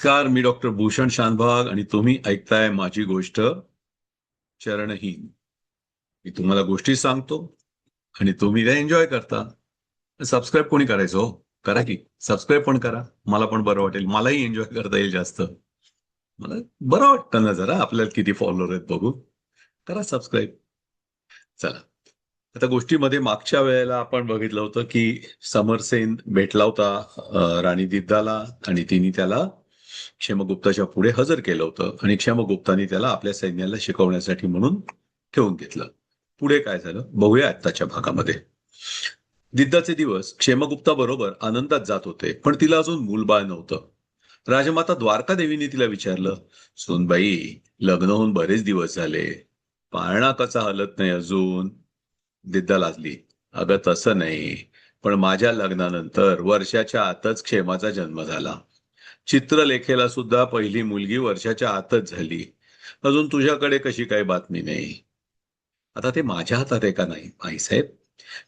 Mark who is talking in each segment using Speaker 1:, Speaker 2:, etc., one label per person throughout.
Speaker 1: नमस्कार, मी डॉक्टर भूषण शानभाग आणि तुम्ही ऐकताय माझी गोष्ट चरणहीन. मी तुम्हाला गोष्टी सांगतो आणि तुम्ही त्या एन्जॉय करता. सबस्क्राईब कोणी करायचं हो? करा की सबस्क्राईब पण करा. मला पण बरं वाटेल, मलाही एन्जॉय करता येईल जास्त. मला बरं वाटतं ना जरा आपल्याला किती फॉलोअर आहेत बघू. करा सबस्क्राईब. चला, आता गोष्टीमध्ये मागच्या वेळेला आपण बघितलं होतं की समरसेन भेटला होता राणी दिद्दाला आणि तिने त्याला क्षेमगुप्ताच्या पुढे हजर केलं होतं आणि क्षेमगुप्ताने त्याला आपल्या सैन्याला शिकवण्यासाठी म्हणून ठेवून घेतलं. पुढे काय झालं बघूया आत्ताच्या भागामध्ये. दिद्दाचे दिवस क्षेमगुप्ता बरोबर आनंदात जात होते, पण तिला अजून मूलबाळ नव्हतं. राजमाता द्वारका देवीने तिला विचारलं, सुनबाई, लग्न होऊन बरेच दिवस झाले, पाळणा कसा हलत नाही अजून? दिद्दा लाजली, अगं तसं नाही, पण माझ्या लग्नानंतर वर्षाच्या आतच क्षेमाचा जन्म झाला. चित्रलेखेला सुद्धा पहिली मुलगी वर्षाच्या आतच झाली. अजून तुझ्याकडे कशी काही बातमी नाही? आता ते माझ्या हातात आहे का नाही आईसाहेब?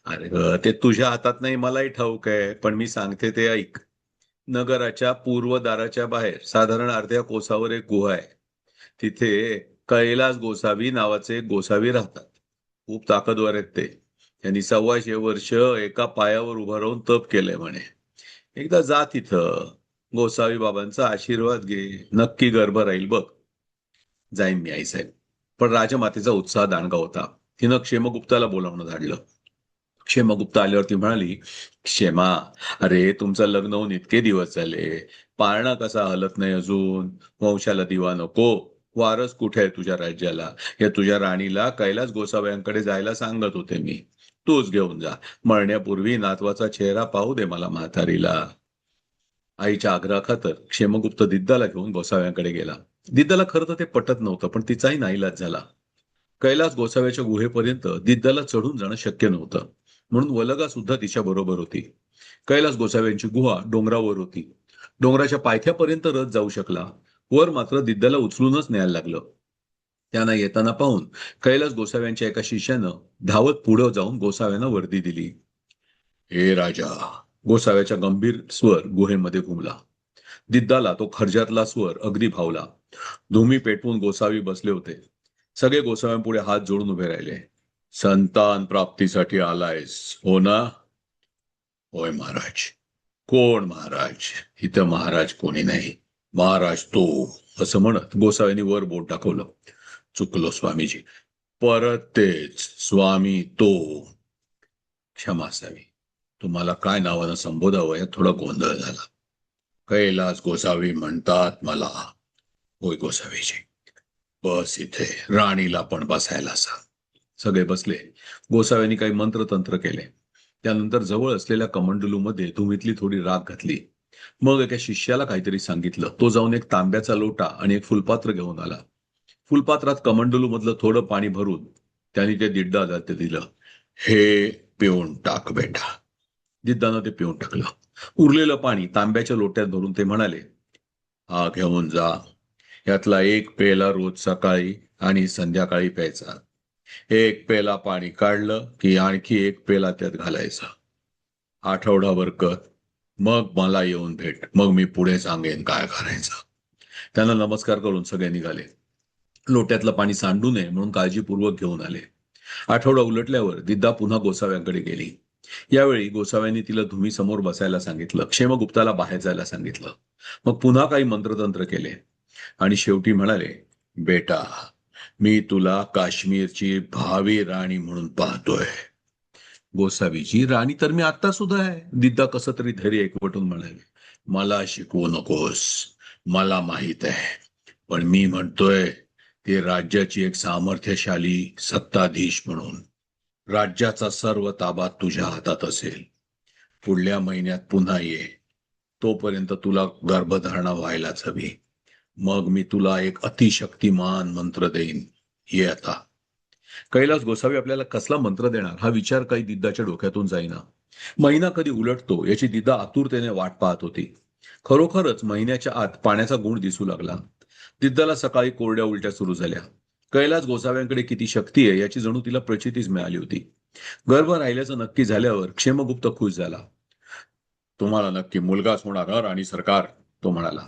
Speaker 1: अरे ते तुझ्या हातात नाही मलाही ठाऊक आहे, पण मी सांगते ते ऐक. नगराच्या पूर्व दाराच्या बाहेर साधारण अर्ध्या कोसावर एक गुहा आहे. तिथे कैलास गोसावी नावाचे एक गोसावी राहतात. खूप ताकदवर आहेत ते. त्यांनी 125 वर्ष एका पायावर उभं राहून तप केलंय म्हणे. एकदा जा तिथं, गोसावी बाबांचा आशीर्वाद घे, नक्की गर्भ राहील बघ. जाईन मी आईसाहेब. पण राजमातेचा उत्साह दांडगा होता. तिनं क्षेमगुप्ताला बोलावणं धाडलं. क्षेमगुप्ता आल्यावर ती म्हणाली, क्षेमा, अरे तुमचं लग्न होऊन इतके दिवस झाले, पाळणा कसा हलत नाही अजून? वंशाला दिवा नको? वारस कुठे आहे तुझ्या राज्याला? या तुझ्या राणीला कैलास गोसाव्यांकडे जायला सांगत होते मी. तूच घेऊन जा. मरण्यापूर्वी नातवाचा चेहरा पाहू दे मला म्हातारीला. आईच्या आग्रहाखातर क्षेमगुप्त दिद्दाला घेऊन गोसाव्यांकडे गेला. दिद्दाला खरं तर ते पटत नव्हतं, पण तिचाही नाईलाज झाला. कैलास गोसाव्याच्या गुहेपर्यंत दिद्दाला चढून जाणं शक्य नव्हतं, म्हणून वलगा सुद्धा तिच्या बरोबर होती. कैलास गोसाव्यांची गुहा डोंगरावर होती. डोंगराच्या पायथ्यापर्यंत रथ जाऊ शकला. वर मात्र दिद्दाला उचलूनच न्यायला लागलं. त्यांना येताना पाहून कैलास गोसाव्यांच्या एका शिष्यानं धावत पुढं जाऊन गोसाव्यांना वर्दी दिली. हे राजा, गोसाव्याच्या गंभीर स्वर गुहेमध्ये घुमला. दिद्दाला तो खर्जातला स्वर अगदी भावला. धुमी पेटवून गोसावी बसले होते. सगळे गोसाव्यांपुढे हात जोडून उभे राहिले. संतान प्राप्तीसाठी आलायस हो ना? होय महाराज. कोण महाराज? इथं महाराज कोणी नाही. महाराज तो, असं म्हणत गोसाव्यांनी वर बोट दाखवलं. चुकलो स्वामीजी. परत तेच, स्वामी तो. क्षमा असावी. तुम्हाला काय नावानं संबोधावं यात थोडा गोंधळ झाला. कैलास गोसावी म्हणतात मला. होय गोसावीजी. बस इथे, राणीला पण बसायला सांग. सगळे बसले. गोसाव्यांनी काही मंत्रतंत्र केले. त्यानंतर जवळ असलेल्या कमंडलूमध्ये धुमीतली थोडी राख घातली. मग एका शिष्याला काहीतरी सांगितलं. तो जाऊन एक तांब्याचा लोटा आणि एक फुलपात्र घेऊन आला. फुलपात्रात कमंडलू मधलं थोडं पाणी भरून त्यांनी ते दिड्डाला ते दिलं. हे पिऊन टाक बेटा. दिद्दानं ते पिऊन टाकलं. उरलेलं पाणी तांब्याच्या लोट्यात भरून ते म्हणाले, हा घेऊन जा. यातला एक पेला रोज सकाळी आणि संध्याकाळी प्यायचा. एक पेला पाणी काढलं की आणखी एक पेला त्यात घालायचा. आठवडाभर कर. मग मला येऊन भेट. मग मी पुढे सांगेन काय करायचं. त्यांना नमस्कार करून सगळे निघाले. लोट्यातलं पाणी सांडू नये म्हणून काळजीपूर्वक घेऊन आले. आठवडा उलटल्यावर दिद्दा पुन्हा गोसाव्यांकडे गेली. यावेळी गोसाव्यांनी तिला धुमी समोर बसायला सांगितलं. क्षेमगुप्ताला बाहेर जायला सांगितलं. मग पुन्हा काही मंत्रतंत्र केले आणि शेवटी म्हणाले, बेटा, मी तुला काश्मीरची भावी राणी म्हणून पाहतोय. गोसावीची राणी तर मी आता सुद्धा आहे. दिद्दा कसं तरी धैर्य एकवटून म्हणाले, मला शिकवू नकोस. मला माहित आहे. पण मी म्हणतोय ते राज्याची एक सामर्थ्यशाली सत्ताधीश म्हणून. राज्याचा सर्व ताबा तुझ्या हातात असेल. पुढल्या महिन्यात पुन्हा ये. तोपर्यंत तुला गर्भधारणा व्हायलाच हवी. मग मी तुला एक अतिशक्तिमान मंत्र देईन. ये आता. कैलास गोसावी आपल्याला कसला मंत्र देणार हा विचार काही दिद्दाच्या डोक्यातून जाईना. महिना कधी उलटतो याची दिद्दा आतुरतेने वाट पाहत होती. खरोखरच महिन्याच्या आत पाण्याचा गुण दिसू लागला. दिद्दाला सकाळी कोरड्या उलट्या सुरू झाल्या. कैलास गोसाव्यांकडे किती शक्ती आहे याची जणू तिला प्रचितीच मिळाली होती. गर्भ राहिल्याचं नक्की झाल्यावर क्षेमगुप्त खुश झाला. तुम्हाला नक्की मुलगाच होणार आणि सरकार, तो म्हणाला.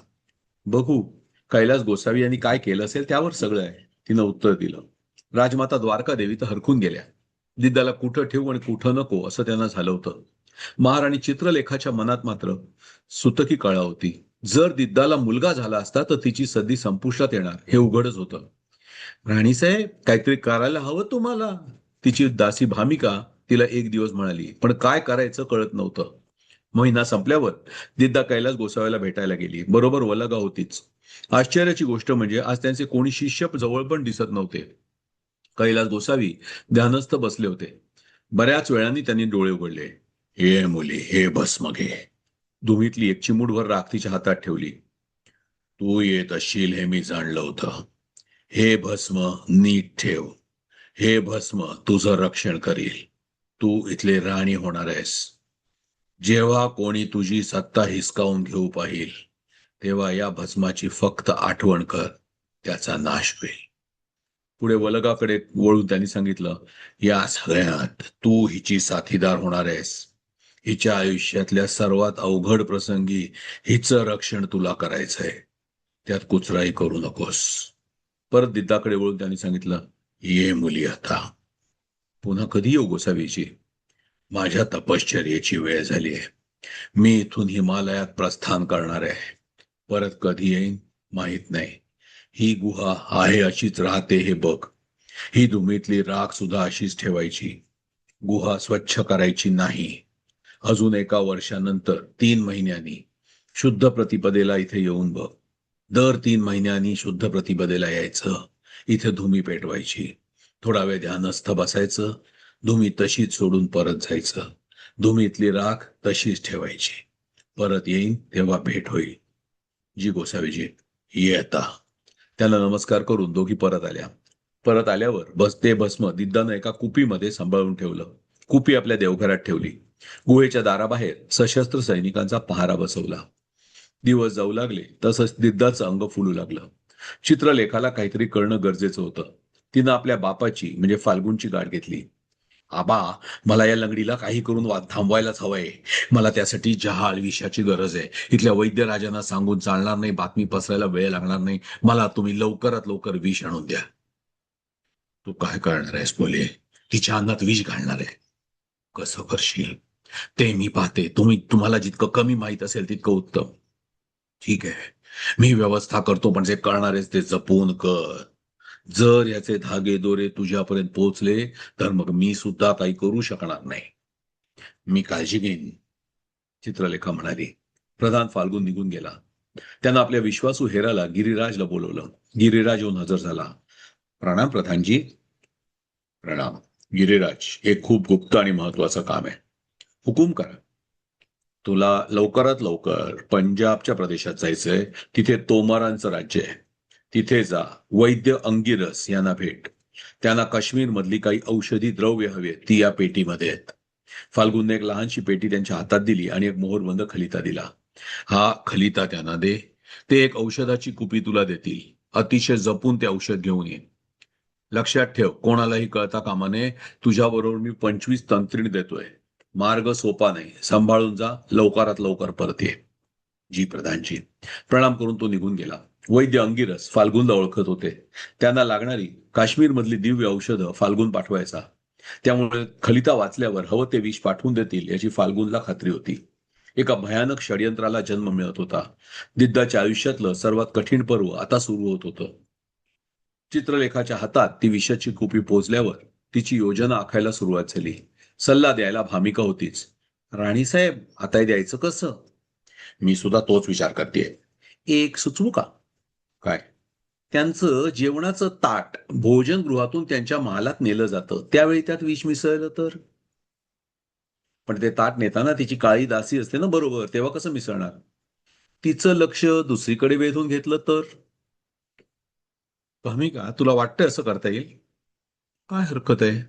Speaker 1: बघू कैलास गोसावी यांनी काय केलं असेल त्यावर सगळं आहे, तिनं उत्तर दिलं. राजमाता द्वारकादेवी तर हरखून गेल्या. दिद्दाला कुठं ठेवू आणि कुठं नको असं त्यांना झालं होतं. महाराणी चित्रलेखाच्या मनात मात्र सुतकी कळा होती. जर दिद्दाला मुलगा झाला असता तर तिची सदी संपुष्टात येणार हे उघडच होतं. राणीसाहेब, काहीतरी करायला हवं तुम्हाला, तिची दासी भामिका तिला एक दिवस म्हणाली. पण काय करायचं कळत नव्हतं. महिना संपल्यावर दिद्दा कैलास गोसाव्याला भेटायला गेली. बरोबर वलगा होतीच. आश्चर्याची गोष्ट म्हणजे आज त्यांचे कोणी शिष्य जवळ पण दिसत नव्हते. कैलास गोसावी ध्यानस्थ बसले होते. बऱ्याच वेळाने त्यांनी डोळे उघडले. हे मुली, हे भस्म घे. धुमीतली एक चिमूटभर राख तिच्या हातात ठेवली. तू येत असशील हे मी जाणलं होतं. हे भस्म नीट ठेव. हे भस्म तुझं रक्षण करील. तू इथले राणी होणार आहेस. जेव्हा कोणी तुझी सत्ता हिसकावून घेऊ पाहिल तेव्हा या भस्माची फक्त आठवण कर, त्याचा नाश होईल. पुढे वलगाकडे वळून त्यांनी सांगितलं, या सगळ्यात तू हिची साथीदार होणार आहेस. हिच्या आयुष्यातल्या सर्वात अवघड प्रसंगी हिचं रक्षण तुला करायचंय. त्यात कुचराई करू नकोस. परत दिद्दाकडे वळून त्यांनी सांगितलं, ये मुली आता. पुन्हा कधी येऊ गोसावीची? माझ्या तपश्चर्येची वेळ झाली आहे. मी इथून हिमालयात प्रस्थान करणार आहे. परत कधी येईन माहित नाही. ही गुहा आहे अशीच राहते हे बघ. ही धुमीतली राख सुद्धा अशीच ठेवायची. गुहा स्वच्छ करायची नाही. अजून एका वर्षानंतर 3 महिन्यांनी शुद्ध प्रतिपदेला इथे येऊन बघ. दर 3 महिन्यांनी शुद्ध प्रतिपदेला यायचं. इथे धुमी पेटवायची. थोडा वेळ ध्यानस्थ बसायचं. धुमी तशीच सोडून परत जायचं. धुमीतली राख तशीच ठेवायची. परत येईन तेव्हा भेट होईल. जी गोसावीजी, ये आता. त्याला नमस्कार करून दोघी परत आल्या. परत आल्यावर ते भस्म दिद्दानं एका कुपीमध्ये सांभाळून ठेवलं. कुपी आपल्या देवघरात ठेवली. गुहेच्या दाराबाहेर सशस्त्र सैनिकांचा पहारा बसवला. दिवस जाऊ लागले तसंच दिद्दाचं अंग फुलू लागलं. चित्रलेखाला काहीतरी करणं गरजेचं होतं. तिनं आपल्या बापाची म्हणजे फाल्गुनची गाठ घेतली. आबा, मला या लंगडीला काही करून थांबवायलाच हवंय. मला त्यासाठी जहाल विषाची गरज आहे. इथल्या वैद्यराजांना सांगून चालणार नाही. बातमी पसरायला वेळ लागणार नाही. मला तुम्ही लवकरात लवकर विष आणून द्या. तू काय करणार आहेस बोले? तिच्या अन्नात विष घालणार आहे? कसं करशील ते मी पाहते. तुम्हाला जितकं कमी माहित असेल तितकं उत्तम. ठीक आहे, मी व्यवस्था करतो, पण जे करणार आहेस ते जपून कर. जर याचे धागे दोरे तुझ्यापर्यंत पोहोचले तर मग मी सुद्धा काही करू शकणार नाही. मी काळजी घेईन, चित्रलेखा म्हणाली. प्रधान फाल्गुन निघून गेला. त्यानं आपल्या विश्वासू हेराला गिरिराजला बोलवलं. गिरिराज येऊन हजर झाला. प्रणाम प्रधानजी. प्रणाम. गिरिराज, हे खूप गुप्त आणि महत्वाचं काम आहे. हुकूम करा. तुला लवकरात लवकर पंजाबच्या प्रदेशात जायचंय. तिथे तोमरांचं राज्य आहे. तिथे जा. वैद्य अंगिरस यांना भेट. त्यांना काश्मीर मधली काही औषधी द्रव्य हवे, ती या पेटीमध्ये आहेत. फाल्गुनने एक लहानशी पेटी त्यांच्या हातात दिली आणि एक मोहरबंद खलिता दिला. हा खलिता त्यांना दे. ते एक औषधाची कुपी तुला देतील. अतिशय जपून ते औषध घेऊन ये. लक्षात ठेव, कोणालाही कळता कामा नये. तुझ्याबरोबर मी 25 तंत्रिणी देतोय. मार्ग सोपा नाही. सांभाळून जा. लवकरात लवकर परत ये. जी प्रधानजी. प्रणाम करून तो निघून गेला. वैद्य अंगिरस फाल्गुनला ओळखत होते. त्यांना लागणारी काश्मीर मधली दिव्य औषधं फाल्गुन पाठवायचा. त्यामुळे खलिता वाचल्यावर हवं ते विष पाठवून देतील याची फाल्गुनला खात्री होती. एका भयानक षडयंत्राला जन्म मिळत होता. दिद्दाच्या आयुष्यातलं सर्वात कठीण पर्व आता सुरू होत होतं. चित्रलेखाच्या हातात ती विषाची कुपी पोचल्यावर तिची योजना आखायला सुरुवात झाली. सल्ला द्यायला भामिका होतीच. राणीसाहेब, आता हे द्यायचं कसं? मी सुद्धा तोच विचार करते. एक सुचवू का? काय? त्यांचं जेवणाचं ताट भोजन गृहातून त्यांच्या महालात नेलं जातं. त्यावेळी त्यात विष मिसळलं तर? पण ते ताट नेताना तिची काळी दासी असते ना बरोबर, तेव्हा कसं मिसळणार? तिचं लक्ष दुसरीकडे वेधून घेतलं तर? भामिका, तुला वाटतं असं करता येईल? काय हरकत आहे?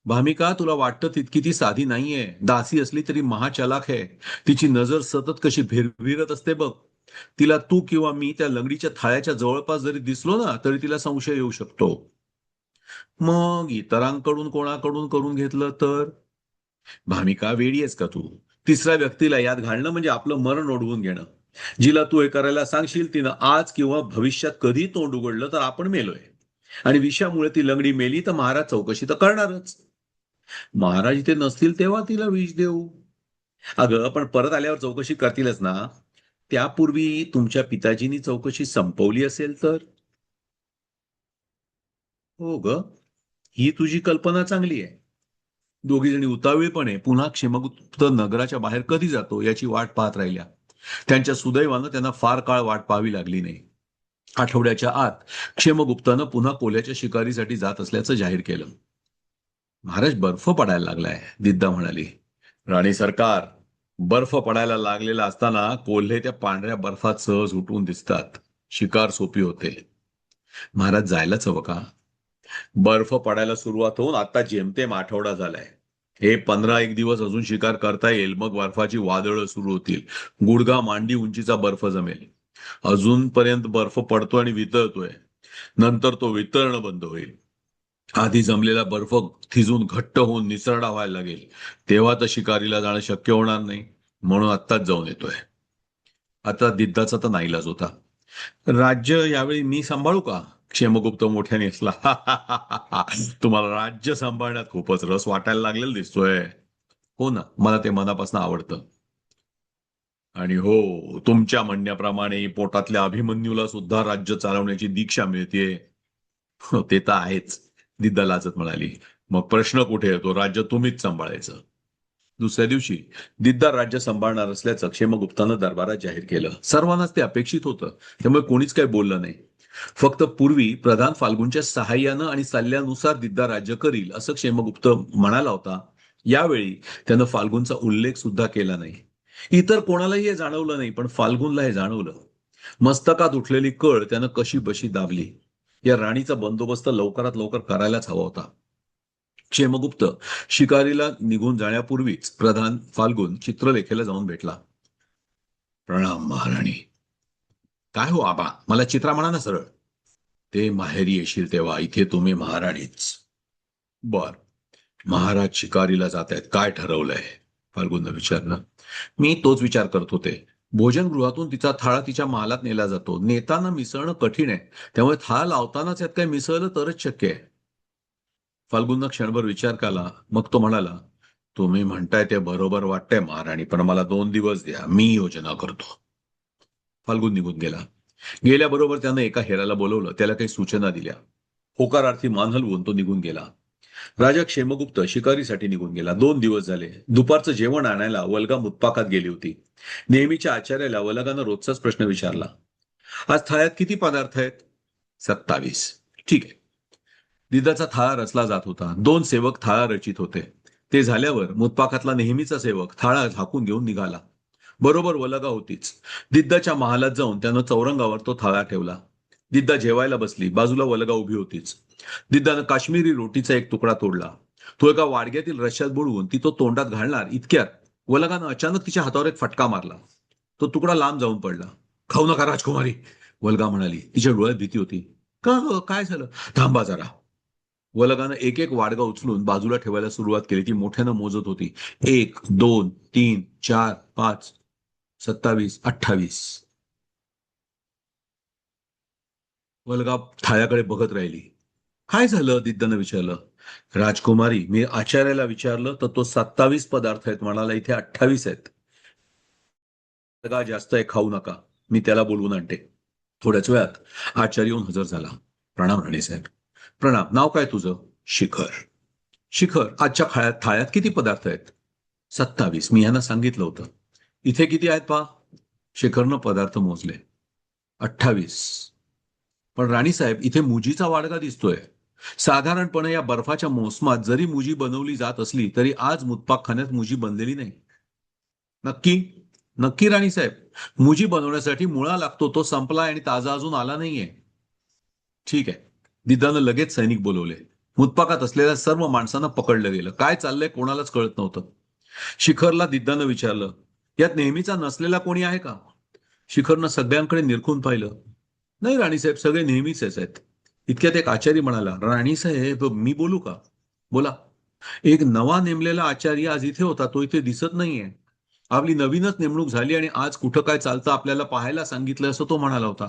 Speaker 1: भामिका, तुला वाटतं तितकी ती साधी नाहीये. दासी असली तरी महाचालाक आहे. तिची नजर सतत कशी भिरभिरत असते बघ. तिला तू किंवा मी त्या लंगडीच्या थाळ्याच्या जवळपास जरी दिसलो ना तरी तिला संशय येऊ शकतो. मग इतरांकडून कोणाकडून करून घेतलं तर? भामिका, वेडी आहेस का तू? तिसऱ्या व्यक्तीला यात घालणं म्हणजे आपलं मरण ओढवून घेणं. जिला तू हे करायला सांगशील तिनं आज किंवा भविष्यात कधी तोंड उघडलं तर आपण मेलोय. आणि विषामुळे ती लंगडी मेली तर महाराज चौकशी तर करणारच. महाराज इथे नसतील तेव्हा तिला विष देऊ. अगं पण परत आल्यावर चौकशी करतीलच ना. त्यापूर्वी तुमच्या पिताजींनी चौकशी संपवली असेल तर. हो ग, ही तुझी कल्पना चांगली आहे. दोघी जणी उतावीळपणे पुन्हा क्षेमगुप्त नगराच्या बाहेर कधी जातो याची वाट पाहत राहिल्या. त्यांच्या सुदैवानं त्यांना फार काळ वाट पाहावी लागली नाही. आठवड्याच्या आत क्षेमगुप्तानं पुन्हा कोल्ह्याच्या शिकारीसाठी जात असल्याचं जाहीर केलं. महाराज बर्फ पडायला लागलाय, दिद्दा म्हणाली. राणी सरकार, बर्फ पडायला लागलेला असताना कोल्हे त्या पांढऱ्या बर्फात सहज उठून दिसतात. शिकार सोपी होते. महाराज जायलाच हवं का? बर्फ पडायला सुरुवात होऊन आता जेमतेम आठवडा झालाय. हे 15 दिवस अजून शिकार करता येईल, मग बर्फाची वादळं सुरू होतील. गुडघा मांडी उंचीचा बर्फ जमेल. अजूनपर्यंत बर्फ पडतो आणि वितळतोय. नंतर तो वितळणं बंद होईल. आधी जमलेला बर्फ थिजून घट्ट होऊन निसरडा व्हायला लागेल. तेव्हा तर शिकारीला जाणं शक्य होणार नाही. म्हणून आत्ताच जाऊन येतोय. आता दिद्दाचा तर नाईलाज होता. राज्य यावेळी मी सांभाळू का? क्षेमगुप्त मोठ्याने हसला. तुम्हाला राज्य सांभाळण्यात खूपच रस वाटायला लागलेला दिसतोय. हो ना, मला ते मनापासून आवडतं. आणि हो, तुमच्या म्हणण्याप्रमाणे पोटातल्या अभिमन्यूला सुद्धा राज्य चालवण्याची दीक्षा मिळतेय. हो, ते तर आहेच, दिद्दा लाजत म्हणाली. मग प्रश्न कुठे येतो? राज्य तुम्हीच सांभाळायचं. दुसऱ्या दिवशी दिद्दा राज्य सांभाळणार असल्याचं क्षेमगुप्तानं दरबारात जाहीर केलं. सर्वांनाच ते अपेक्षित होतं, त्यामुळे कोणीच काही बोललं नाही. फक्त पूर्वी प्रधान फाल्गुनच्या सहाय्यानं आणि सल्ल्यानुसार दिद्दा राज्य करील असं क्षेमगुप्त म्हणाला होता. यावेळी त्यानं फाल्गुनचा उल्लेख सुद्धा केला नाही. इतर कोणालाही हे जाणवलं नाही, पण फाल्गुनला हे जाणवलं. मस्तकात उठलेली कळ त्यानं कशी बशी दाबली. या राणीचा बंदोबस्त लवकरात लवकर करायलाच हवा होता. क्षेमगुप्त शिकारीला निघून जाण्यापूर्वीच प्रधान फाल्गुन चित्रलेखेला जाऊन भेटला. प्रणाम महाराणी. काय हो आबा, मला चित्रा म्हणा ना सरळ. ते माहेरी येशील तेव्हा इथे तुम्ही महाराणीच. बर, महाराज शिकारीला जात आहेत, काय ठरवलंय? फाल्गुननं विचारलं. मी तोच विचार करत होते. भोजनगृहातून तिचा थाळा तिच्या महालात नेला जातो. नेताना मिसळणं कठीण आहे, त्यामुळे थाळा लावतानाच यात काही मिसळलं तरच शक्य आहे. फाल्गुननं क्षणभर विचार केला, मग तो म्हणाला, तुम्ही म्हणताय ते बरोबर वाटतंय महाराणी, पण मला 2 दिवस द्या, मी योजना करतो. फाल्गुन निघून गेला. गेल्याबरोबर त्यानं एका हेराला बोलवलं, त्याला काही सूचना दिल्या. होकारार्थी मान हलवून तो निघून गेला. राजा क्षेमगुप्त शिकारीसाठी निघून गेला. 2 दिवस झाले. दुपारचं जेवण आणायला वल्गा मुत्पाकात गेली होती. नेहमीच्या आचार्याला वल्गानं रोजचाच प्रश्न विचारला. आज थाळ्यात किती पदार्थ आहेत? 27. ठीक आहे. दिदाचा थाळा रचला जात होता. 2 सेवक थाळा रचित होते. ते झाल्यावर मुत्पाकातला नेहमीचा सेवक थाळा झाकून घेऊन निघाला. बरोबर वलगा होतीच. दिद्दाच्या महालात जाऊन त्यानं चौरंगावर तो थाळा ठेवला. दिद्दा जेवायला बसली. बाजूला वलगा उभी होतीच. दिद्दानं काश्मीरी रोटीचा एक तुकडा तोडला. तो एका वाडग्यातील रश्यात बुडवून ती तो तोंडात घालणार इतक्यात वलगानं अचानक तिच्या हातावर एक फटका मारला. तो तुकडा लांब जाऊन पडला. खाऊ नका राजकुमारी, वल्गा म्हणाली. तिच्या डोळ्यात भीती होती. का ग, काय झालं? थांबा जरा. वलगानं एक एक वाडगा उचलून बाजूला ठेवायला सुरुवात केली. ती मोठ्यानं मोजत होती. 1, 2, 3, 4, 5, 27, 28. वल्गा थाळ्याकडे बघत राहिली. काय झालं? दिद्दानं विचारलं. राजकुमारी, मी आचार्याला विचारलं तर तो 27 पदार्थ आहेत म्हणाला, इथे 28 आहेत. वल्गा जास्त आहे, खाऊ नका. मी त्याला बोलवून आणते. थोड्याच वेळात आचार्य येऊन हजर झाला. प्रणाम राणीसाहेब. प्रणाम. नाव काय तुझं? शिखर. शिखर, आजच्या थाळ्यात किती पदार्थ आहेत? 27. मी यांना सांगितलं होतं. इथे किती आहेत पहा? शिखरनं पदार्थ मोजले. 28. पण राणीसाहेब, इथे मुजीचा वाडगा दिसतोय. साधारणपणे या बर्फाच्या मोसमात जरी मुजी बनवली जात असली तरी आज मुत्पाकखान्यात मुजी बनलेली नाही. नक्की? नक्की राणीसाहेब. मुजी बनवण्यासाठी मुळा लागतो, तो संपलाय आणि ताजा अजून आला नाहीये. ठीक आहे. दिदानं लगेच सैनिक बोलवले. मुत्पाकात असलेल्या सर्व माणसांना पकडलं गेलं. काय चाललंय कोणालाच कळत नव्हतं. शिखरला दिद्दानं विचारलं, यात नेहमीचा नसलेला कोणी आहे का? शिखरनं सगळ्यांकडे निरखून पाहिलं. नाही राणीसाहेब, सगळे नेहमीचेच आहेत. इतक्यात एक आचारी म्हणाला, राणीसाहेब मी बोलू का? बोला. एक नवा नेमलेला आचार्य आज इथे होता, तो इथे दिसत नाहीये. आपली नवीनच नेमणूक झाली आणि आज कुठं काय चालतं आपल्याला पाहायला सांगितलं असं तो म्हणाला होता.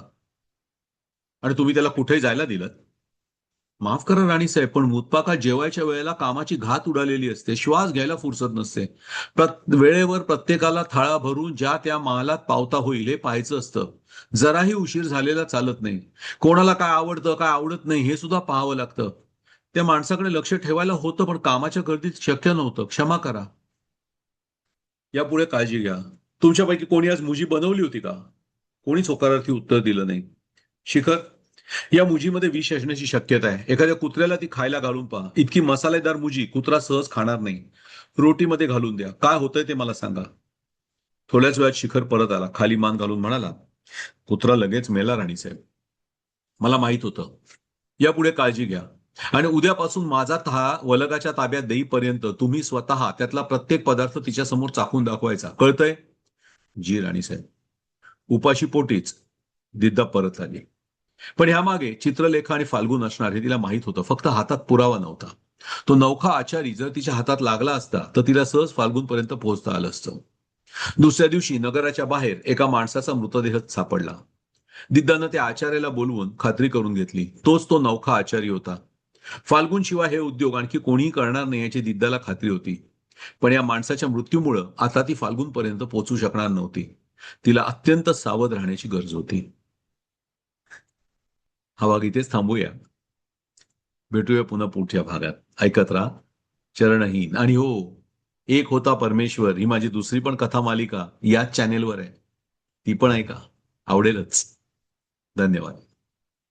Speaker 1: आणि तुम्ही त्याला कुठेही जायला दिलं. माफ करा राणीसाहेब, पण मुतपाका जेवायच्या वेळेला कामाची घात उडालेली असते, श्वास घ्यायला फुरसत नसते. वेळेवर प्रत्येकाला थाळा भरून ज्या त्या मालात पावता होईल हे पाहायचं असतं. जराही उशीर झालेला चालत नाही. कोणाला काय आवडतं काय आवडत नाही हे सुद्धा पाहावं लागतं. त्या माणसाकडे लक्ष ठेवायला होतं, पण कामाच्या गर्दीत शक्य नव्हतं. क्षमा करा. यापुढे काळजी घ्या. तुमच्यापैकी कोणी आज मुजी बनवली होती का? कोणीच होकारार्थी उत्तर दिलं नाही. शिखर, या मुजीमध्ये विष असण्याची शक्यता आहे. एखाद्या कुत्र्याला ती खायला घालून पहा. इतकी मसालेदार मुजी कुत्रा सहज खाणार नाही. रोटीमध्ये घालून द्या. काय होतंय ते मला सांगा. थोड्याच वेळात शिखर परत आला. खाली मान घालून म्हणाला, कुत्रा लगेच मेला राणीसाहेब. मला माहित होतं. यापुढे काळजी घ्या. आणि उद्यापासून माझा वलगाच्या ताब्यात देईपर्यंत तुम्ही स्वतः त्यातला प्रत्येक पदार्थ तिच्यासमोर चाखून दाखवायचा. कळतंय? जी राणीसाहेब. उपाशी पोटीच दिद्दा परत आली. पण ह्यामागे चित्रलेखा आणि फाल्गुन असणार हे तिला माहित होतं. फक्त हातात पुरावा नव्हता. तो नौखा आचारी जर तिच्या हातात लागला असता तर तिला सहज फाल्गुनपर्यंत पोहोचता आलं असतं. दुसऱ्या दिवशी नगराच्या बाहेर एका माणसाचा मृतदेह सापडला. दिद्दानं त्या आचार्याला बोलवून खात्री करून घेतली. तोच तो नौखा आचारी होता. फाल्गुन शिवाय हे उद्योग आणखी कोणीही करणार नाही याची दिद्दाला खात्री होती. पण या माणसाच्या मृत्यूमुळं आता ती फाल्गुनपर्यंत पोहोचू शकणार नव्हती. तिला अत्यंत सावध राहण्याची गरज होती. हा भाग इथेच थांबूया. भेटूया पुन्हा पुढच्या भागात. ऐकत राहा चरणहीन. आणि हो, एक होता परमेश्वर ही माझी दुसरी पण कथा मालिका याच चॅनेलवर आहे. ती पण ऐका. आवडेलच. धन्यवाद.